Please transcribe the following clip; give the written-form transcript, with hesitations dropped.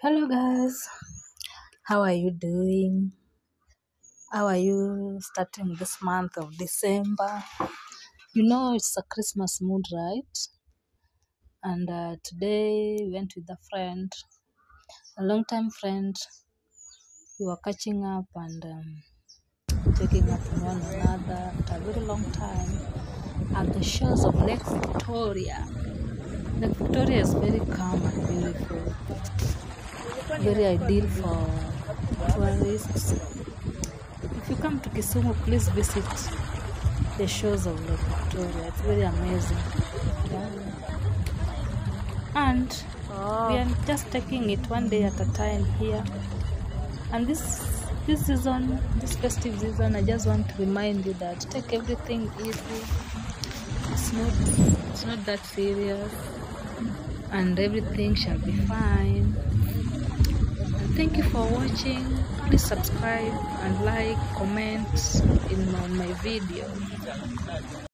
Hello guys, how are you doing? How are you starting this month of December? You know it's a Christmas mood, right? And today we went with a friend, a long time friend. We were catching up and checking up on one another after a very long time at the shores of Lake Victoria. Lake Victoria is very calm and beautiful, very ideal for tourists. If you come to Kisumu, please visit the shores of Lake Victoria. It's very amazing. Yeah. And we are just taking it one day at a time here. And this season, this festive season, I just want to remind you that take everything easy. It's not that serious, and everything shall be fine. And thank you for watching. Please subscribe and like, comment on my video.